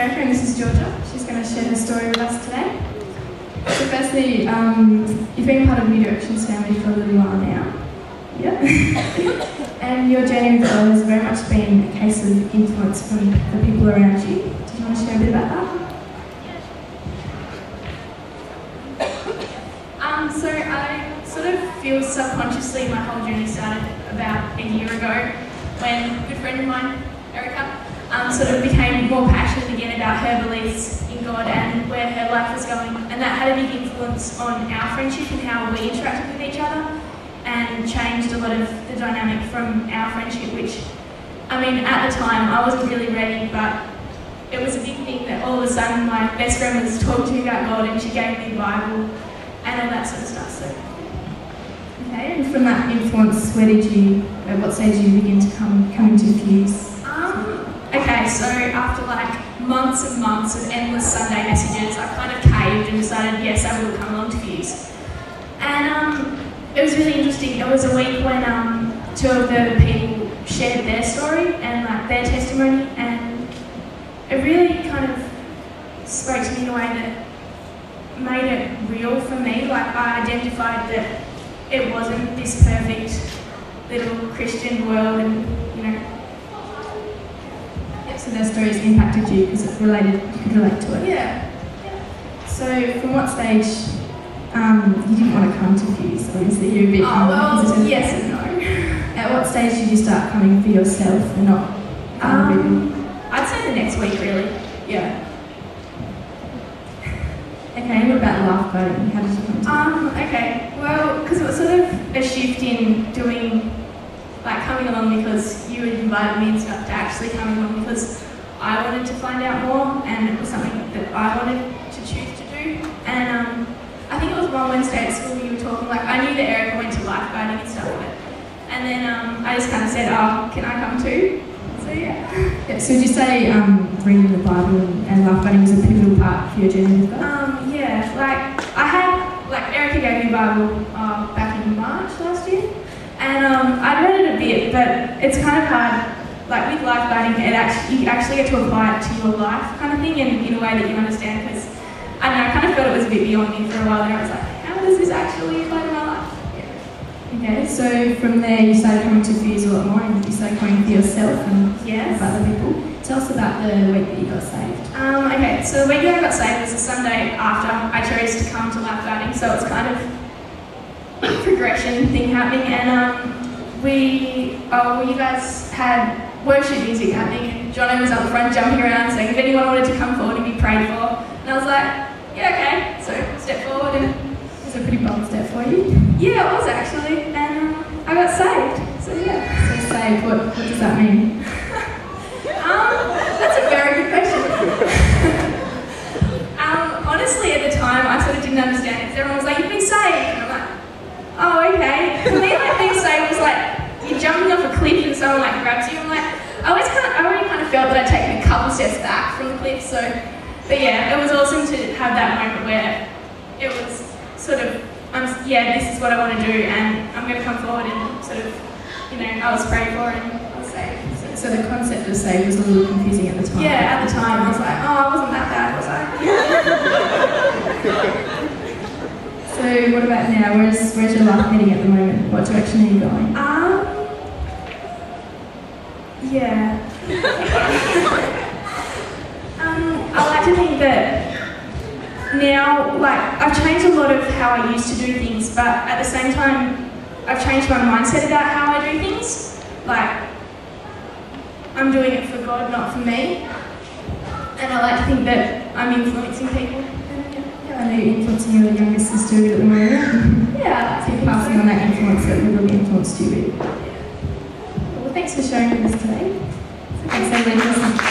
Erica and this is Georgia. She's going to share her story with us today. So firstly, you've been part of New Directions family for a little while now. Yep. And your journey with God has very much been a case of influence from the people around you. Do you want to share a bit about that? So I sort of feel subconsciously my whole journey started about a year ago when a good friend of mine, Erica, sort of became more passionate again about her beliefs in God and where her life was going, and that had a big influence on our friendship and how we interacted with each other, and changed a lot of the dynamic from our friendship, which, I mean, at the time I wasn't really ready, but it was a big thing that all of a sudden my best friend was talking to me about God and she gave me the Bible and all that sort of stuff. So, okay, and from that influence, at what stage did you begin to come into Fuse? Okay, so after like months and months of endless Sunday messages, I kind of caved and decided, yes, I will come along to Fuse. And it was really interesting. It was a week when two of the people shared their story and like their testimony, and it really kind of spoke to me in a way that made it real for me. Like, I identified that it wasn't this perfect little Christian world, and you know. So their stories impacted you because you could relate to it. Yeah. So from what stage you didn't want to come to Fuse? Obviously you're a bit hesitant. Yes and no. At what stage did you start coming for yourself and not other people? I'd say the next week, really. Yeah. Okay, what about lifeguarding? How did you come to it? Okay, well, because it was sort of a shift in doing, like, coming along because you had invited me and stuff, to actually coming along because I wanted to find out more, and it was something that I wanted to choose to do. And I think it was one Wednesday at school you were talking, like, I knew that Erica went to lifeguarding and stuff, and then I just kind of said, oh, can I come too? So yeah. So would you say reading the Bible and lifeguarding was a pivotal part for your journey with God? Yeah, like Erica gave me the Bible back in March last year, and I'd read it a bit, but it's kind of hard. Like with lifeguarding, you actually get to apply it to your life, kind of thing, and in a way that you understand. Because I don't know, I kind of felt it was a bit beyond me for a while there. I was like, how does this actually apply to my life? Okay, so from there you started coming to Fuse a lot more, and you started coming for yourself and with other people. Tell us about the week that you got saved. Okay, so the week that I got saved was the Sunday after I chose to come to lifeguarding, so it's kind of a progression thing happening, and you guys had worship music happening, and Jono was up front jumping around saying if anyone wanted to come forward and be prayed for, and I was like, yeah, okay, so step forward, and it was a pretty bold step for you. Yeah, it was actually, and I got saved, so yeah. So saved, what does that mean? That's a very good question. Honestly, at the time, I sort of didn't understand it, because everyone was like, you've been saved, and I'm like, oh, okay. For me, like, being saved was like, you're jumping off a cliff and someone like grabs you. I'm like, I already kind of felt that I'd taken a couple steps back from the cliff, so, but yeah, it was awesome to have that moment where it was sort of, this is what I want to do, and I'm going to come forward and sort of, I was prayed for and I was saved. So the concept of saved was a little confusing at the time. Yeah, at the time I was like, oh, I wasn't that bad, was I? So what about now? Where's your life heading at the moment? What direction are you going? Yeah. I like to think that now, like, I've changed a lot of how I used to do things, but at the same time, I've changed my mindset about how I do things. Like, I'm doing it for God, not for me. And I like to think that I'm influencing people. I know you're influencing your younger sister at the moment. Yeah. So you're passing on that influence that really influenced you. Well, thanks for sharing with us today. Thanks, everyone.